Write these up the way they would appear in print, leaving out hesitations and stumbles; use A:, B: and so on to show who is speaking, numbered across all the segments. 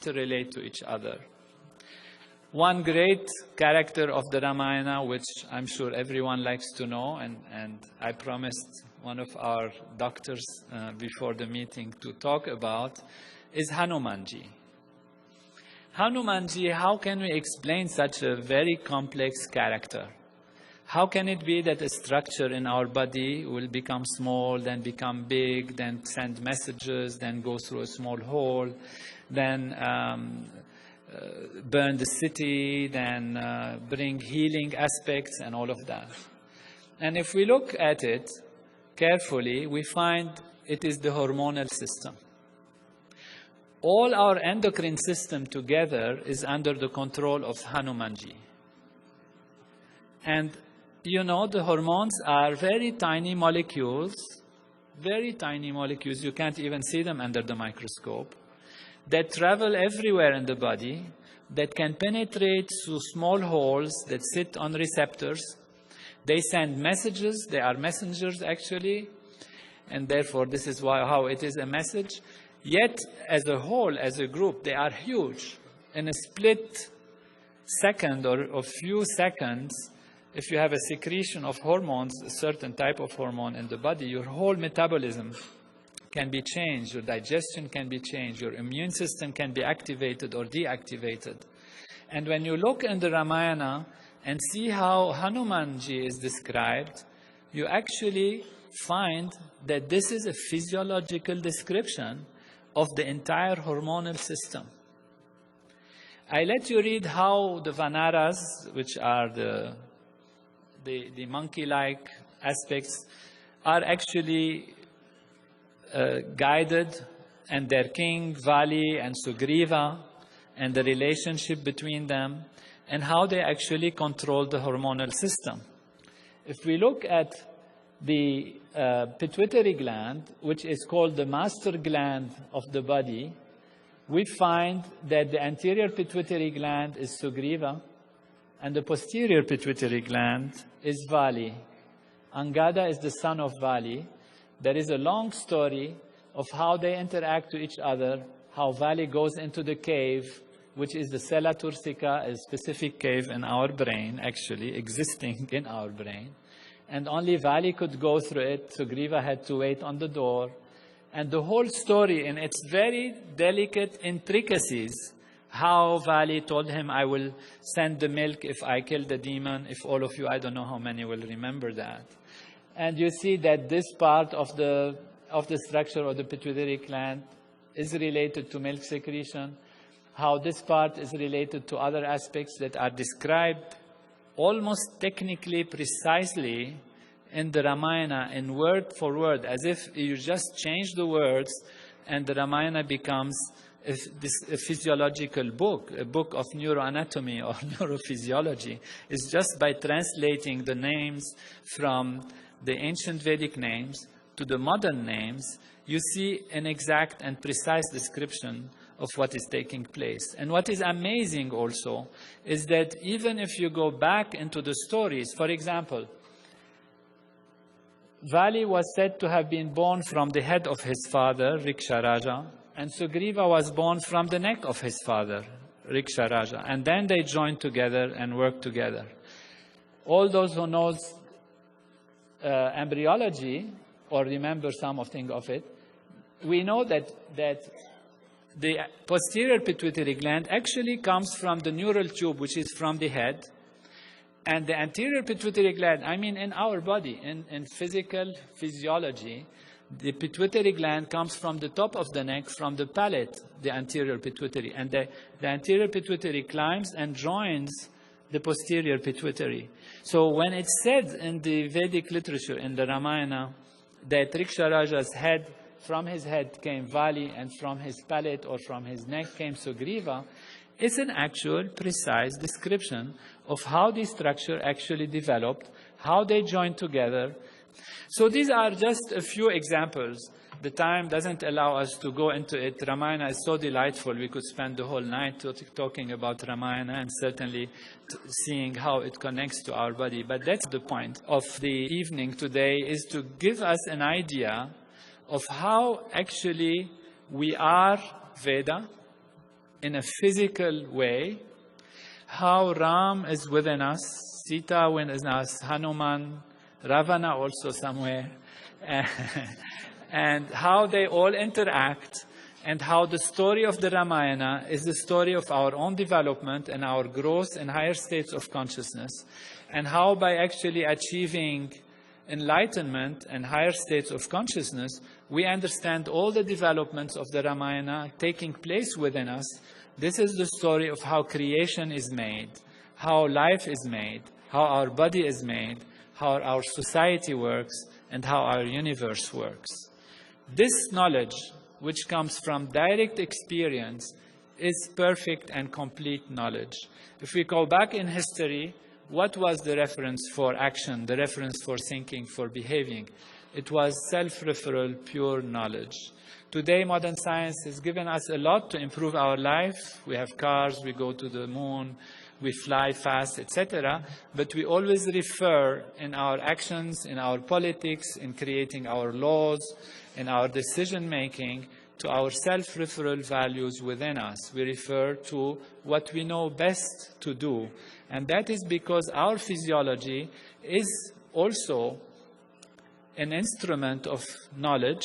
A: to relate to each other. One great character of the Ramayana, which I'm sure everyone likes to know, and I promised one of our doctors before the meeting to talk about, is Hanumanji. Hanumanji, how can we explain such a very complex character? How can it be that a structure in our body will become small, then become big, then send messages, then go through a small hole, then burn the city, then bring healing aspects and all of that? And if we look at it carefully, we find it is the hormonal system. All our endocrine system together is under the control of Hanumanji. And you know, the hormones are very tiny molecules, you can't even see them under the microscope, that travel everywhere in the body, that can penetrate through small holes that sit on receptors. They send messages, they are messengers actually, and therefore this is how it is a message. Yet, as a whole, as a group, they are huge. In a split second or a few seconds, if you have a secretion of hormones, a certain type of hormone in the body, your whole metabolism can be changed, your digestion can be changed, your immune system can be activated or deactivated. And when you look in the Ramayana and see how Hanumanji is described, you actually find that this is a physiological description of the entire hormonal system. I let you read how the Vanaras, which are the monkey-like aspects, are actually guided, and their king, Vali and Sugriva, and the relationship between them, and how they actually control the hormonal system. If we look at the pituitary gland, which is called the master gland of the body, we find that the anterior pituitary gland is Sugriva, and the posterior pituitary gland is Vali. Angada is the son of Vali. There is a long story of how they interact to each other, how Vali goes into the cave, which is the Sella Turcica, a specific cave in our brain, actually, existing in our brain. And only Vali could go through it, Sugriva had to wait on the door. And the whole story, in its very delicate intricacies, how Vali told him, I will send the milk if I kill the demon. If all of you, I don't know how many will remember that. And you see that this part of the structure of the pituitary gland is related to milk secretion, how this part is related to other aspects that are described almost technically precisely in the Ramayana, in word for word, as if you just change the words and the Ramayana becomes a physiological book, a book of neuroanatomy or neurophysiology. It's just by translating the names from the ancient Vedic names to the modern names, you see an exact and precise description of what is taking place. And what is amazing also is that even if you go back into the stories, for example, Vali was said to have been born from the head of his father, Riksharaja, and Sugriva was born from the neck of his father, Riksharaja. And then they joined together and worked together. All those who knows embryology, or remember something of it, we know that the posterior pituitary gland actually comes from the neural tube, which is from the head. And the anterior pituitary gland, I mean in our body, in physical physiology, the pituitary gland comes from the top of the neck, from the palate, the anterior pituitary. And the anterior pituitary climbs and joins the posterior pituitary. So when it's said in the Vedic literature, in the Ramayana, that Riksharaja's head, from his head came Vali, and from his palate or from his neck came Sugriva, it's an actual, precise description of how the structure actually developed, how they joined together. So these are just a few examples. The time doesn't allow us to go into it. Ramayana is so delightful. We could spend the whole night talking about Ramayana and certainly seeing how it connects to our body. But that's the point of the evening today, is to give us an idea of how actually we are Veda, in a physical way, how Ram is within us, Sita within us, Hanuman, Ravana also somewhere, and how they all interact, and how the story of the Ramayana is the story of our own development and our growth in higher states of consciousness, and how by actually achieving enlightenment and higher states of consciousness, we understand all the developments of the Ramayana taking place within us. This is the story of how creation is made, how life is made, how our body is made, how our society works, and how our universe works. This knowledge, which comes from direct experience, is perfect and complete knowledge. If we go back in history, what was the reference for action, the reference for thinking, for behaving? It was self-referral, pure knowledge. Today, modern science has given us a lot to improve our life. We have cars, we go to the moon, we fly fast, etc. But we always refer in our actions, in our politics, in creating our laws, in our decision-making, to our self-referral values within us. We refer to what we know best to do. And that is because our physiology is also an instrument of knowledge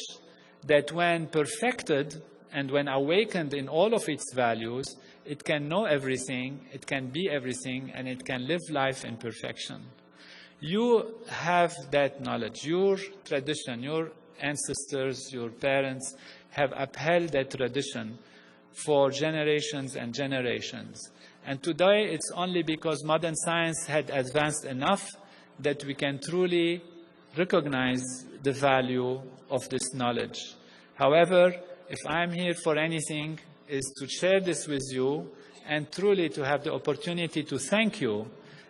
A: that when perfected and when awakened in all of its values, it can know everything, it can be everything, and it can live life in perfection. You have that knowledge. Your tradition, your ancestors, your parents have upheld that tradition for generations and generations. And today it's only because modern science had advanced enough that we can truly recognize the value of this knowledge. However, if I'm here for anything, is to share this with you and truly to have the opportunity to thank you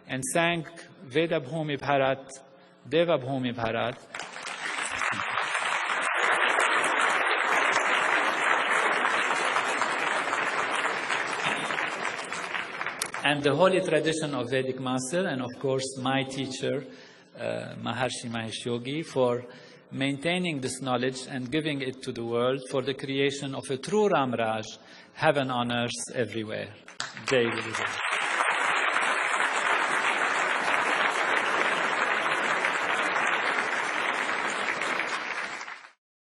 A: and thank Veda Bhumi Bharat, Deva Bhumi Bharat, and the holy tradition of Vedic Master, and of course my teacher, Maharshi Mahesh Yogi, for maintaining this knowledge and giving it to the world for the creation of a true Ram Raj, heaven on earth everywhere. Jai Guru.